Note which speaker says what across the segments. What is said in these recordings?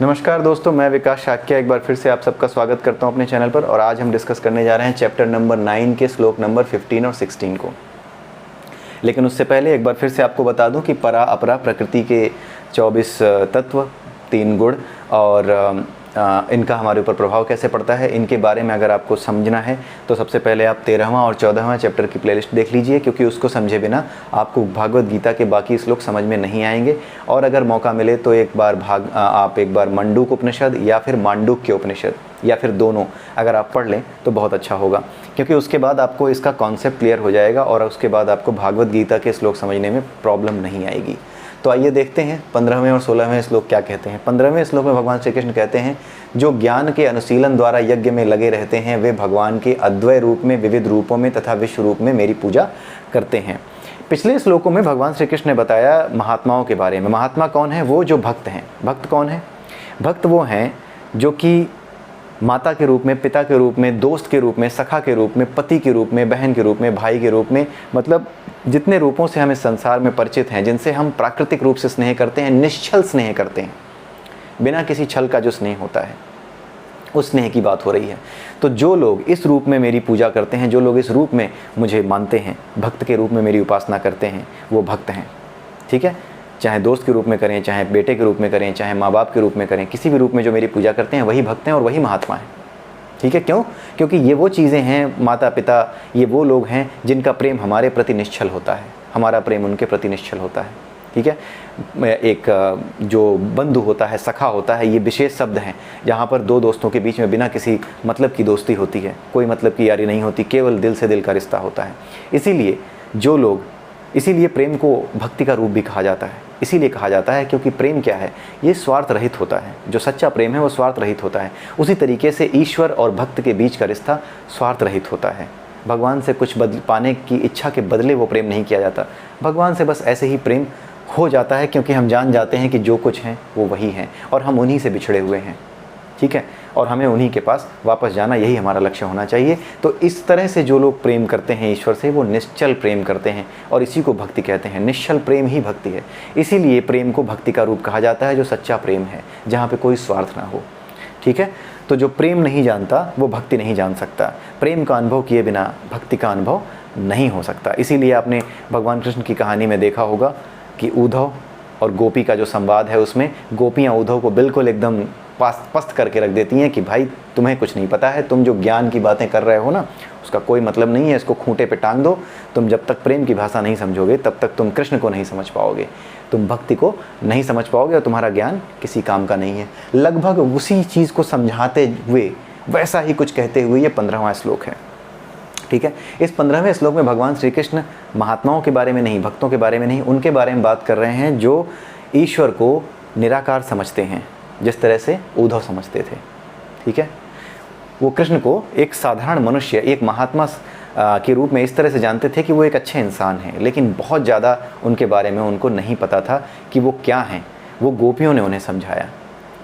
Speaker 1: नमस्कार दोस्तों, मैं विकास शाक्य एक बार फिर से आप सबका स्वागत करता हूं अपने चैनल पर। और आज हम डिस्कस करने जा रहे हैं चैप्टर नंबर 9 के श्लोक नंबर 15 और 16 को। लेकिन उससे पहले एक बार फिर से आपको बता दूं कि परा अपरा प्रकृति के 24 तत्व, 3 गुण और इनका हमारे ऊपर प्रभाव कैसे पड़ता है, इनके बारे में अगर आपको समझना है तो सबसे पहले आप 13वां और 14वां चैप्टर की प्लेलिस्ट देख लीजिए, क्योंकि उसको समझे बिना आपको भागवत गीता के बाकी श्लोक समझ में नहीं आएंगे। और अगर मौका मिले तो आप एक बार मंडूक उपनिषद या फिर मांडूक्य उपनिषद या फिर दोनों अगर आप पढ़ लें तो बहुत अच्छा होगा, क्योंकि उसके बाद आपको इसका कॉन्सेप्ट क्लियर हो जाएगा और उसके बाद आपको भागवत गीता के श्लोक समझने में प्रॉब्लम नहीं आएगी। तो आइए देखते हैं 15वें और 16वें श्लोक क्या कहते हैं। 15वें श्लोक में भगवान श्री कृष्ण कहते हैं, जो ज्ञान के अनुशीलन द्वारा यज्ञ में लगे रहते हैं वे भगवान के अद्वय रूप में, विविध रूपों में तथा विश्व रूप में मेरी पूजा करते हैं। पिछले श्लोकों में भगवान श्री कृष्ण ने बताया महात्माओं के बारे में। महात्मा कौन है? वो जो भक्त हैं। भक्त कौन है? भक्त वो हैं जो कि माता के रूप में, पिता के रूप में, दोस्त के रूप में, सखा के रूप में, पति के रूप में, बहन के रूप में, भाई के रूप में, मतलब जितने रूपों से हमें संसार में परिचित हैं, जिनसे हम प्राकृतिक रूप से स्नेह करते हैं, निश्चल स्नेह करते हैं, बिना किसी छल का जो स्नेह होता है, उस स्नेह की बात हो रही है। तो जो लोग इस रूप में मेरी पूजा करते हैं, जो लोग इस रूप में मुझे मानते हैं, भक्त के रूप में मेरी उपासना करते हैं, वो भक्त हैं। ठीक है, चाहे दोस्त के रूप में करें, चाहे बेटे के रूप में करें, चाहे माँ बाप के रूप में करें, किसी भी रूप में जो मेरी पूजा करते हैं वही भक्त हैं और वही महात्मा हैं। ठीक है, क्यों? क्योंकि ये वो चीज़ें हैं, माता पिता ये वो लोग हैं जिनका प्रेम हमारे प्रति निश्चल होता है, हमारा प्रेम उनके प्रति निश्चल होता है। ठीक है, एक जो बंधु होता है, सखा होता है, ये विशेष शब्द हैं जहाँ पर दो दोस्तों के बीच में बिना किसी मतलब की दोस्ती होती है, कोई मतलब की यारी नहीं होती, केवल दिल से दिल का रिश्ता होता है। इसीलिए प्रेम को भक्ति का रूप भी कहा जाता है। इसीलिए कहा जाता है क्योंकि प्रेम क्या है? ये स्वार्थ रहित होता है। जो सच्चा प्रेम है वो स्वार्थ रहित होता है। उसी तरीके से ईश्वर और भक्त के बीच का रिश्ता स्वार्थ रहित होता है। भगवान से कुछ पाने की इच्छा के बदले वो प्रेम नहीं किया जाता। भगवान से बस ऐसे ही प्रेम हो जाता है क्योंकि हम जान जाते हैं कि जो कुछ हैं वो वही हैं और हम उन्हीं से बिछड़े हुए हैं। ठीक है, और हमें उन्हीं के पास वापस जाना, यही हमारा लक्ष्य होना चाहिए। तो इस तरह से जो लोग प्रेम करते हैं ईश्वर से, वो निश्चल प्रेम करते हैं और इसी को भक्ति कहते हैं। निश्चल प्रेम ही भक्ति है। इसीलिए प्रेम को भक्ति का रूप कहा जाता है, जो सच्चा प्रेम है, जहाँ पे कोई स्वार्थ ना हो। ठीक है, तो जो प्रेम नहीं जानता वो भक्ति नहीं जान सकता। प्रेम का अनुभव किए बिना भक्ति का अनुभव नहीं हो सकता। इसीलिए आपने भगवान कृष्ण की कहानी में देखा होगा कि उद्धव और गोपी का जो संवाद है, उसमें गोपियाँ उद्धव को बिल्कुल एकदम पस्त करके रख देती हैं कि भाई तुम्हें कुछ नहीं पता है, तुम जो ज्ञान की बातें कर रहे हो ना उसका कोई मतलब नहीं है, इसको खूंटे पे टांग दो। तुम जब तक प्रेम की भाषा नहीं समझोगे तब तक तुम कृष्ण को नहीं समझ पाओगे, तुम भक्ति को नहीं समझ पाओगे और तुम्हारा ज्ञान किसी काम का नहीं है। लगभग उसी चीज़ को समझाते हुए, वैसा ही कुछ कहते हुए ये 15वां श्लोक है। ठीक है, इस 15वें श्लोक में भगवान श्री कृष्ण महात्माओं के बारे में नहीं, भक्तों के बारे में नहीं, उनके बारे में बात कर रहे हैं जो ईश्वर को निराकार समझते हैं, जिस तरह से उद्धव समझते थे। ठीक है, वो कृष्ण को एक साधारण मनुष्य, एक महात्मा के रूप में इस तरह से जानते थे कि वो एक अच्छे इंसान हैं, लेकिन बहुत ज़्यादा उनके बारे में उनको नहीं पता था कि वो क्या हैं। वो गोपियों ने उन्हें समझाया।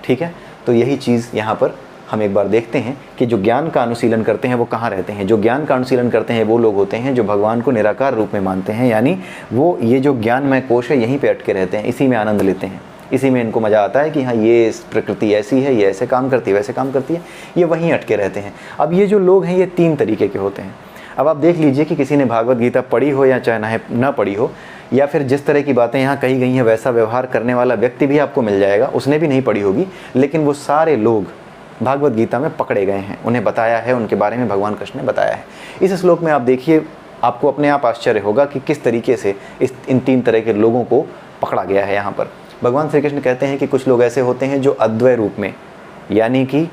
Speaker 1: ठीक है, तो यही चीज़ यहाँ पर हम एक बार देखते हैं कि जो ज्ञान का अनुशीलन करते हैं वो कहाँ रहते हैं। जो ज्ञान का अनुशीलन करते हैं वो लोग होते हैं जो भगवान को निराकार रूप में मानते हैं, यानी वो ये जो ज्ञानमय कोश है यहीं पे अटके रहते हैं, इसी में आनंद लेते हैं, इसी में इनको मज़ा आता है कि हाँ ये प्रकृति ऐसी है, ये ऐसे काम करती है, वैसे काम करती है, ये वहीं अटके रहते हैं। अब ये जो लोग हैं ये 3 तरीके के होते हैं। अब आप देख लीजिए कि किसी ने भागवत गीता पढ़ी हो या चाहे ना पढ़ी हो, या फिर जिस तरह की बातें यहाँ कही गई हैं वैसा व्यवहार करने वाला व्यक्ति भी आपको मिल जाएगा, उसने भी नहीं पढ़ी होगी, लेकिन वो सारे लोग भागवत गीता में पकड़े गए हैं। उन्हें बताया है, उनके बारे में भगवान कृष्ण ने बताया है। इस श्लोक में आप देखिए, आपको अपने आप आश्चर्य होगा कि किस तरीके से इन 3 तरह के लोगों को पकड़ा गया है। यहाँ पर भगवान श्री कृष्ण कहते हैं कि कुछ लोग ऐसे होते हैं जो अद्वय रूप में, यानी कि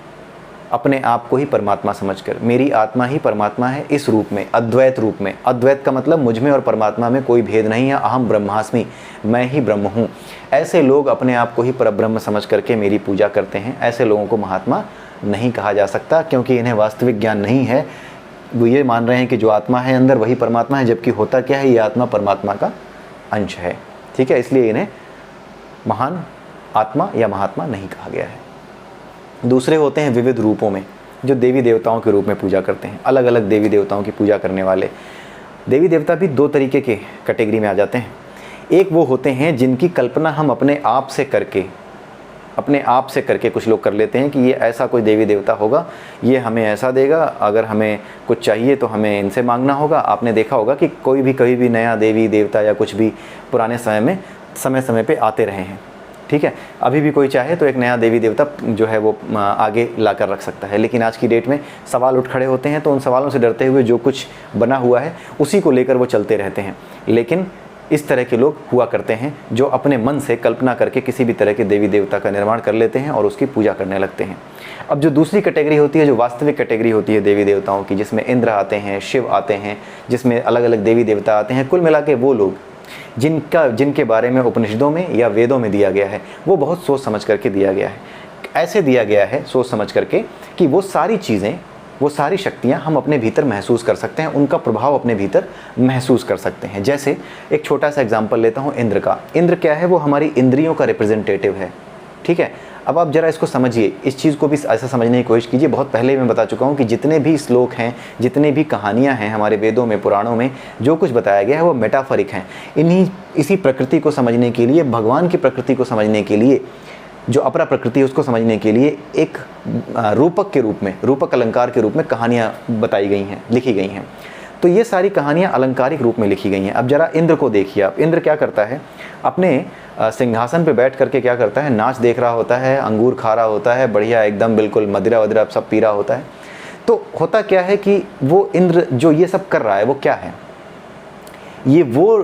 Speaker 1: अपने आप को ही परमात्मा समझकर, मेरी आत्मा ही परमात्मा है, इस रूप में, अद्वैत रूप में। अद्वैत का मतलब मुझ में और परमात्मा में कोई भेद नहीं है, अहम ब्रह्मास्मि, मैं ही ब्रह्म हूँ। ऐसे लोग अपने आप को ही परब्रह्म समझ करके मेरी पूजा करते हैं। ऐसे लोगों को महात्मा नहीं कहा जा सकता, क्योंकि इन्हें वास्तविक ज्ञान नहीं है। वो ये मान रहे हैं कि जो आत्मा है अंदर वही परमात्मा है, जबकि होता क्या है, ये आत्मा परमात्मा का अंश है। ठीक है, इसलिए इन्हें महान आत्मा या महात्मा नहीं कहा गया है। दूसरे होते हैं विविध रूपों में, जो देवी देवताओं के रूप में पूजा करते हैं। अलग अलग देवी देवताओं की पूजा करने वाले देवी देवता भी 2 तरीके के कैटेगरी में आ जाते हैं। एक वो होते हैं जिनकी कल्पना हम अपने आप से करके अपने आप से करके कुछ लोग कर लेते हैं कि ये ऐसा कोई देवी देवता होगा, ये हमें ऐसा देगा, अगर हमें कुछ चाहिए तो हमें इनसे मांगना होगा। आपने देखा होगा कि कोई भी कभी भी नया देवी देवता या कुछ भी पुराने समय में समय समय पे आते रहे हैं, ठीक है। अभी भी कोई चाहे तो एक नया देवी देवता जो है वो आगे ला कर रख सकता है, लेकिन आज की डेट में सवाल उठ खड़े होते हैं, तो उन सवालों से डरते हुए जो कुछ बना हुआ है उसी को लेकर वो चलते रहते हैं। लेकिन इस तरह के लोग हुआ करते हैं जो अपने मन से कल्पना करके किसी भी तरह के देवी देवता का निर्माण कर लेते हैं और उसकी पूजा करने लगते हैं। अब जो दूसरी कैटेगरी होती है, जो वास्तविक कैटेगरी होती है देवी देवताओं की, जिसमें इंद्र आते हैं, शिव आते हैं, जिसमें अलग अलग देवी देवता आते हैं, कुल मिला के वो लोग जिनके बारे में उपनिषदों में या वेदों में दिया गया है, वो बहुत सोच समझ करके दिया गया है। ऐसे दिया गया है सोच समझ करके कि वो सारी चीज़ें, वो सारी शक्तियाँ हम अपने भीतर महसूस कर सकते हैं, उनका प्रभाव अपने भीतर महसूस कर सकते हैं। जैसे एक छोटा सा एग्जांपल लेता हूँ इंद्र का। इंद्र क्या है? वो हमारी इंद्रियों का रिप्रेजेंटेटिव है, ठीक है। अब आप ज़रा इसको समझिए, इस चीज़ को भी ऐसा समझने की कोशिश कीजिए। बहुत पहले मैं बता चुका हूँ कि जितने भी श्लोक हैं, जितने भी कहानियाँ हैं हमारे वेदों में, पुराणों में, जो कुछ बताया गया है वो मेटाफरिक हैं। इसी प्रकृति को समझने के लिए, भगवान की प्रकृति को समझने के लिए, जो अपरा प्रकृति है उसको समझने के लिए एक रूपक के रूप में, रूपक अलंकार के रूप में कहानियाँ बताई गई हैं, लिखी गई हैं। तो ये सारी कहानियाँ अलंकारिक रूप में लिखी गई हैं। अब जरा इंद्र को देखिए आप। इंद्र क्या करता है? अपने सिंहासन पे बैठ करके क्या करता है? नाच देख रहा होता है, अंगूर खा रहा होता है, बढ़िया एकदम बिल्कुल मदिरा वदिरा सब पी रहा होता है। तो होता क्या है कि वो इंद्र जो ये सब कर रहा है वो क्या है? ये वो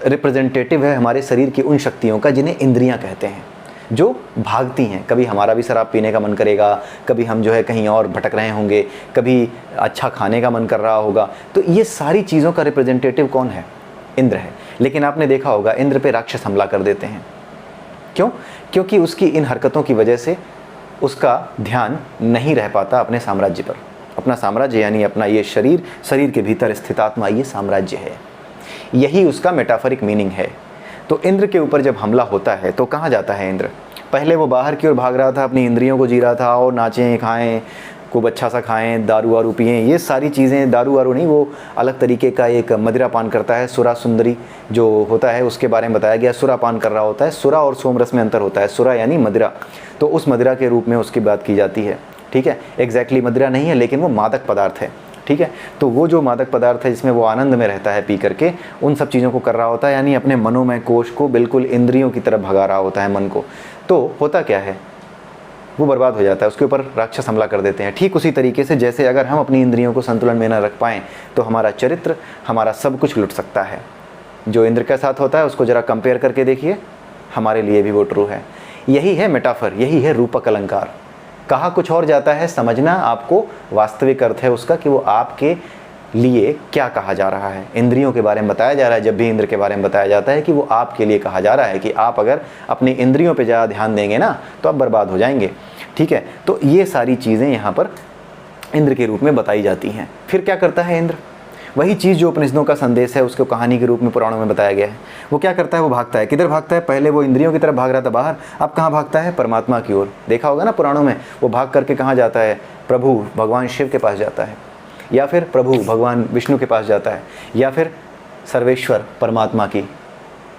Speaker 1: रिप्रेजेंटेटिव है हमारे शरीर की उन शक्तियों का जिन्हें इंद्रियां कहते हैं, जो भागती हैं। कभी हमारा भी शराब पीने का मन करेगा, कभी हम जो है कहीं और भटक रहे होंगे, कभी अच्छा खाने का मन कर रहा होगा। तो ये सारी चीज़ों का रिप्रेजेंटेटिव कौन है? इंद्र है। लेकिन आपने देखा होगा इंद्र पे राक्षस हमला कर देते हैं। क्यों? क्योंकि उसकी इन हरकतों की वजह से उसका ध्यान नहीं रह पाता अपने साम्राज्य पर। अपना साम्राज्य यानी अपना ये शरीर, शरीर के भीतर स्थित आत्मा, ये साम्राज्य है। यही उसका मेटाफरिक मीनिंग है। तो इंद्र के ऊपर जब हमला होता है तो कहाँ जाता है इंद्र? पहले वो बाहर की ओर भाग रहा था, अपनी इंद्रियों को जी रहा था, और नाचें खाएं, खूब अच्छा सा खाएं, दारू वारू पिएं, ये सारी चीज़ें। दारू वारू नहीं, वो अलग तरीके का एक मदिरा पान करता है, सुरा सुंदरी जो होता है उसके बारे में बताया गया। सुरा पान कर रहा होता है। सुरा और सोमरस में अंतर होता है। सुरा यानी मदिरा, तो उस मदिरा के रूप में उसकी बात की जाती है, ठीक है। एग्जैक्टली मदिरा नहीं है, लेकिन वो मादक पदार्थ है, ठीक है। तो वो जो मादक पदार्थ है जिसमें वो आनंद में रहता है पी करके, उन सब चीज़ों को कर रहा होता है, यानी अपने मनोमय कोश को बिल्कुल इंद्रियों की तरफ भगा रहा होता है मन को। तो होता क्या है? वो बर्बाद हो जाता है, उसके ऊपर राक्षस हमला कर देते हैं। ठीक उसी तरीके से जैसे अगर हम अपनी इंद्रियों को संतुलन में न रख पाएँ तो हमारा चरित्र, हमारा सब कुछ लुट सकता है। जो इंद्र के साथ होता है उसको ज़रा कंपेयर करके देखिए, हमारे लिए भी वो ट्रू है। यही है मेटाफर, यही है रूपक अलंकार। कहा कुछ और जाता है, समझना आपको वास्तविक अर्थ है उसका कि वो आपके लिए क्या कहा जा रहा है। इंद्रियों के बारे में बताया जा रहा है। जब भी इंद्र के बारे में बताया जाता है कि वो आपके लिए कहा जा रहा है कि आप अगर अपनी इंद्रियों पे ज़्यादा ध्यान देंगे ना तो आप बर्बाद हो जाएंगे, ठीक है। तो ये सारी चीज़ें यहाँ पर इंद्र के रूप में बताई जाती हैं। फिर क्या करता है इंद्र? वही चीज़ जो उपनिषदों का संदेश है उसको कहानी के रूप में पुराणों में बताया गया है। वो क्या करता है? वो भागता है। किधर भागता है? पहले वो इंद्रियों की तरफ भाग रहा था बाहर, अब कहाँ भागता है? परमात्मा की ओर। देखा होगा ना पुराणों में, वो भाग करके कहाँ जाता है? प्रभु भगवान शिव के पास जाता है, या फिर प्रभु भगवान विष्णु के पास जाता है, या फिर सर्वेश्वर परमात्मा की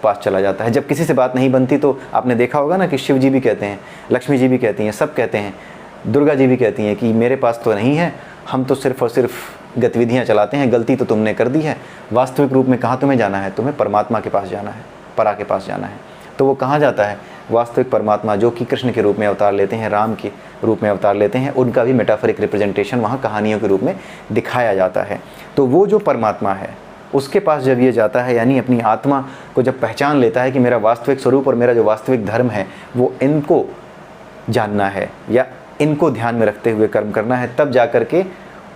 Speaker 1: पास चला जाता है। जब किसी से बात नहीं बनती तो आपने देखा होगा ना कि शिव जी भी कहते हैं, लक्ष्मी जी भी कहती हैं, सब कहते हैं, दुर्गा जी भी कहती हैं कि मेरे पास तो नहीं है, हम तो सिर्फ और सिर्फ गतिविधियां चलाते हैं, गलती तो तुमने कर दी है। वास्तविक रूप में कहाँ तुम्हें जाना है? तुम्हें परमात्मा के पास जाना है, परा के पास जाना है। तो वो कहाँ जाता है? वास्तविक परमात्मा जो कि कृष्ण के रूप में अवतार लेते हैं, राम के रूप में अवतार लेते हैं, उनका भी मेटाफरिक रिप्रेजेंटेशन वहाँ कहानियों के रूप में दिखाया जाता है। तो वो जो परमात्मा है उसके पास जब ये जाता है, यानी अपनी आत्मा को जब पहचान लेता है कि मेरा वास्तविक स्वरूप और मेरा जो वास्तविक धर्म है वो इनको जानना है या इनको ध्यान में रखते हुए कर्म करना है, तब जा कर के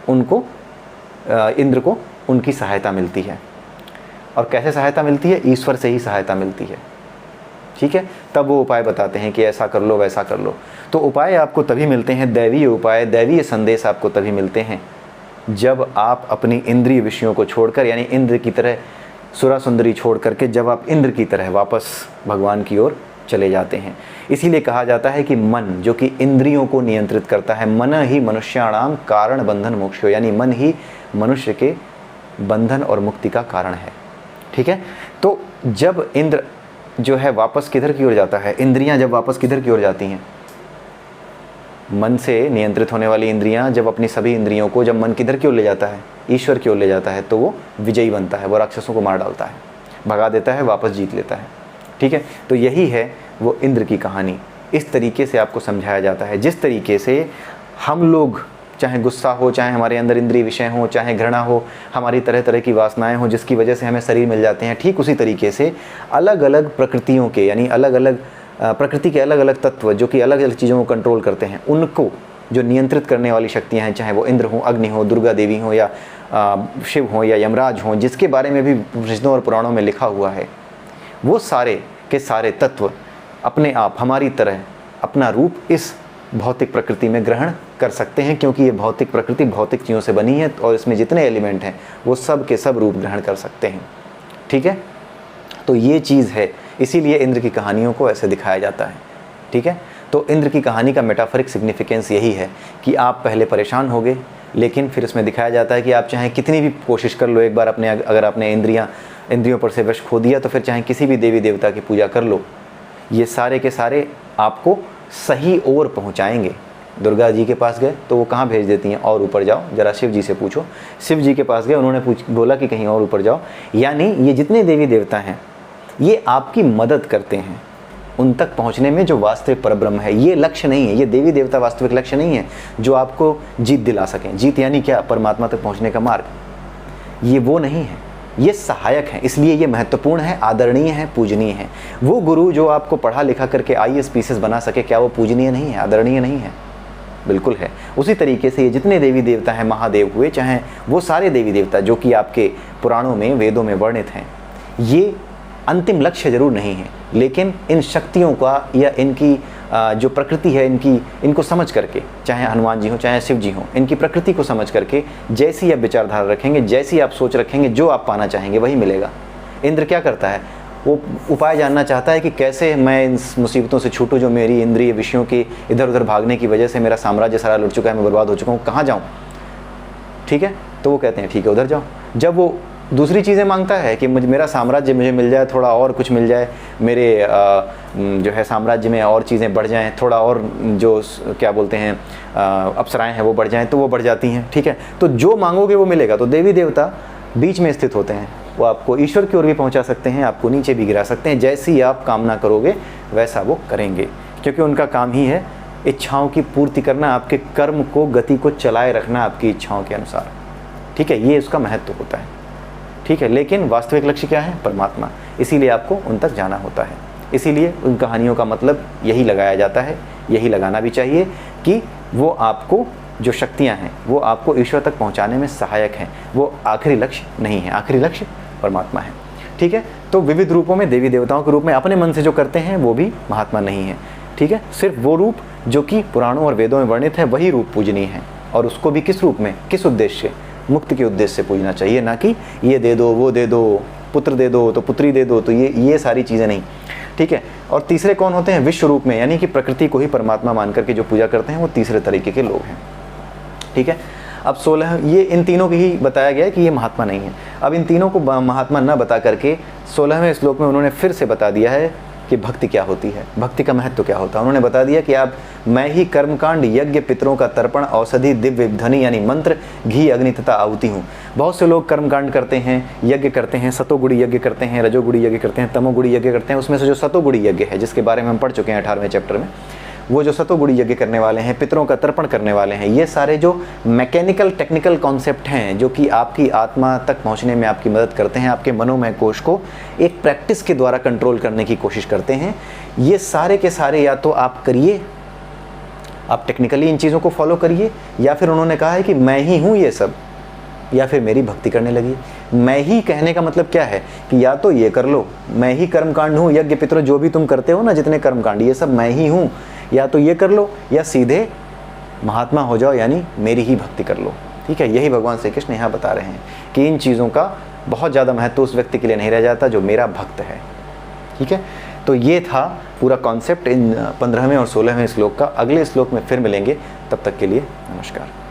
Speaker 1: उनको इंद्र को उनकी सहायता मिलती है। और कैसे सहायता मिलती है? ईश्वर से ही सहायता मिलती है, ठीक है। तब वो उपाय बताते हैं कि ऐसा कर लो, वैसा कर लो। तो उपाय आपको तभी मिलते हैं, दैवीय उपाय, दैवीय संदेश आपको तभी मिलते हैं जब आप अपनी इंद्रिय विषयों को छोड़कर, यानी इंद्र की तरह सुरा सुंदरी छोड़ करके जब आप इंद्र की तरह वापस भगवान की ओर चले जाते हैं। इसीलिए कहा जाता है कि मन जो कि इंद्रियों को नियंत्रित करता है, मन ही मनुष्याणाम कारण बंधन मोक्षो, यानी मन ही मनुष्य के बंधन और मुक्ति का कारण है, ठीक है। तो जब इंद्र जो है वापस किधर की ओर जाता है, इंद्रियां जब वापस किधर की ओर जाती हैं, मन से नियंत्रित होने वाली इंद्रियां जब अपनी सभी इंद्रियों को, जब मन किधर की ओर ले जाता है, ईश्वर की ओर ले जाता है, तो वो विजयी बनता है, वो राक्षसों को मार डालता है, भगा देता है, वापस जीत लेता है। ठीक है, तो यही है वो इंद्र की कहानी। इस तरीके से आपको समझाया जाता है। जिस तरीके से हम लोग, चाहे गुस्सा हो, चाहे हमारे अंदर इंद्रिय विषय हो, चाहे घृणा हो, हमारी तरह तरह की वासनाएं हो जिसकी वजह से हमें शरीर मिल जाते हैं, ठीक उसी तरीके से अलग अलग प्रकृतियों के, यानी अलग अलग प्रकृति के अलग अलग तत्व जो कि अलग अलग चीज़ों को कंट्रोल करते हैं, उनको जो नियंत्रित करने वाली शक्तियाँ हैं, चाहे वो इंद्र हो, अग्नि हो, दुर्गा देवी हो, या शिव हो, या यमराज हो, जिसके बारे में भी वेदों और पुराणों में लिखा हुआ है, वो सारे के सारे तत्व अपने आप हमारी तरह अपना रूप इस भौतिक प्रकृति में ग्रहण कर सकते हैं, क्योंकि ये भौतिक प्रकृति भौतिक चीज़ों से बनी है और इसमें जितने एलिमेंट हैं वो सब के सब रूप ग्रहण कर सकते हैं। ठीक है, तो ये चीज़ है, इसीलिए इंद्र की कहानियों को ऐसे दिखाया जाता है। ठीक है, तो इंद्र की कहानी का मेटाफरिक सिग्निफिकेंस यही है कि आप पहले परेशान होगे, लेकिन फिर इसमें दिखाया जाता है कि आप चाहे कितनी भी कोशिश कर लो, एक बार अपने अगर आपने इंद्रियों पर से वश खो दिया तो फिर चाहे किसी भी देवी देवता की पूजा कर लो, ये सारे के सारे आपको सही ओर पहुंचाएंगे। दुर्गा जी के पास गए तो वो कहाँ भेज देती हैं, और ऊपर जाओ, ज़रा शिव जी से पूछो। शिव जी के पास गए, उन्होंने बोला कि कहीं और ऊपर जाओ। यानी ये जितने देवी देवता हैं ये आपकी मदद करते हैं उन तक पहुंचने में जो वास्तविक परब्रह्म है। ये लक्ष्य नहीं है, ये देवी देवता वास्तविक लक्ष्य नहीं है जो आपको जीत दिला सकें। जीत यानी क्या, परमात्मा तक पहुँचने का मार्ग, ये वो नहीं है, ये सहायक हैं। इसलिए ये महत्वपूर्ण है, आदरणीय है, पूजनीय है। वो गुरु जो आपको पढ़ा लिखा करके IAS PCS बना सके, क्या वो पूजनीय नहीं है, आदरणीय नहीं है? बिल्कुल है। उसी तरीके से ये जितने देवी देवता हैं, महादेव हुए, चाहे वो सारे देवी देवता जो कि आपके पुराणों में, वेदों में वर्णित हैं, ये अंतिम लक्ष्य जरूर नहीं है, लेकिन इन शक्तियों का या इनकी जो प्रकृति है इनको समझ करके, चाहे हनुमान जी हो, चाहे शिव जी हो, इनकी प्रकृति को समझ करके जैसी आप विचारधारा रखेंगे, जैसी आप सोच रखेंगे, जो आप पाना चाहेंगे वही मिलेगा। इंद्र क्या करता है, वो उपाय जानना चाहता है कि कैसे मैं इन मुसीबतों से छूटूं जो मेरी इंद्रिय विषयों के इधर उधर भागने की वजह से मेरा साम्राज्य सारा लुट चुका है, मैं बर्बाद हो चुका हूँ, कहाँ जाऊँ? ठीक है, तो वो कहते हैं ठीक है उधर जाओ। जब वो दूसरी चीज़ें मांगता है कि मेरा साम्राज्य मुझे मिल जाए, थोड़ा और कुछ मिल जाए, मेरे जो है साम्राज्य में और चीज़ें बढ़ जाएं, थोड़ा और जो क्या बोलते हैं अप्सराएं हैं वो बढ़ जाएं, तो वो बढ़ जाती हैं। ठीक है, तो जो मांगोगे वो मिलेगा। तो देवी देवता बीच में स्थित होते हैं, वो आपको ईश्वर की ओर भी पहुंचा सकते हैं, आपको नीचे भी गिरा सकते हैं। जैसी आप कामना करोगे वैसा वो करेंगे, क्योंकि उनका काम ही है इच्छाओं की पूर्ति करना, आपके कर्म को, गति को चलाए रखना आपकी इच्छाओं के अनुसार। ठीक है, ये उसका महत्व होता है। ठीक है, लेकिन वास्तविक लक्ष्य क्या है, परमात्मा। इसीलिए आपको उन तक जाना होता है। इसीलिए उन कहानियों का मतलब यही लगाया जाता है, यही लगाना भी चाहिए कि वो आपको जो शक्तियां हैं वो आपको ईश्वर तक पहुंचाने में सहायक हैं, वो आखिरी लक्ष्य नहीं है, आखिरी लक्ष्य परमात्मा है। ठीक है, तो विविध रूपों में, देवी देवताओं के रूप में अपने मन से जो करते हैं वो भी महात्मा नहीं है। ठीक है, सिर्फ वो रूप जो कि पुराणों और वेदों में वर्णित है वही रूप पूजनीय है, और उसको भी किस रूप में, किस उद्देश्य, मुक्ति के उद्देश्य से पूजना चाहिए, ना कि ये दे दो, वो दे दो, पुत्र दे दो तो पुत्री दे दो, तो ये सारी चीज़ें नहीं। ठीक है, और तीसरे कौन होते हैं, विश्व रूप में, यानी कि प्रकृति को ही परमात्मा मान करके जो पूजा करते हैं वो तीसरे तरीके के लोग हैं। ठीक है, अब 16 ये इन तीनों की ही बताया गया है कि ये महात्मा नहीं है। अब इन तीनों को महात्मा न बता करके 16वें श्लोक में उन्होंने फिर से बता दिया है कि भक्ति क्या होती है, भक्ति का महत्व क्या होता है। उन्होंने बता दिया कि आप मैं ही कर्मकांड, यज्ञ, पितरों का तर्पण, औषधि, दिव्य ध्वनि यानी मंत्र, घी, अग्नि तथा आहुति हूँ। बहुत से लोग कर्मकांड करते हैं, यज्ञ करते हैं, सतोगुणी यज्ञ करते हैं, रजोगुणी यज्ञ करते हैं, तमोगुणी यज्ञ करते हैं। उसमें से जो सतोगुणी यज्ञ है, जिसके बारे में हम पढ़ चुके हैं 18वें चैप्टर में, वो जो सतोगुणी यज्ञ करने वाले हैं, पितरों का तर्पण करने वाले हैं, ये सारे जो मैकेनिकल टेक्निकल कॉन्सेप्ट हैं जो कि आपकी आत्मा तक पहुंचने में आपकी मदद करते हैं, आपके मनोमय कोश को एक प्रैक्टिस के द्वारा कंट्रोल करने की कोशिश करते हैं, ये सारे के सारे या तो आप करिए, आप टेक्निकली इन चीज़ों को फॉलो करिए, या फिर उन्होंने कहा है कि मैं ही हूँ ये सब, या फिर मेरी भक्ति करने लगी। मैं ही कहने का मतलब क्या है कि या तो ये कर लो, मैं ही कर्मकांड हूँ, यज्ञ, पितरों जो भी तुम करते हो ना, जितने कर्मकांड, ये सब मैं ही हूँ, या तो ये कर लो, या सीधे महात्मा हो जाओ, यानी मेरी ही भक्ति कर लो। ठीक है, यही भगवान श्री कृष्ण यहाँ बता रहे हैं कि इन चीज़ों का बहुत ज़्यादा महत्व उस व्यक्ति के लिए नहीं रह जाता जो मेरा भक्त है। ठीक है, तो ये था पूरा कॉन्सेप्ट इन 15वें और 16वें श्लोक का। अगले श्लोक में फिर मिलेंगे, तब तक के लिए नमस्कार।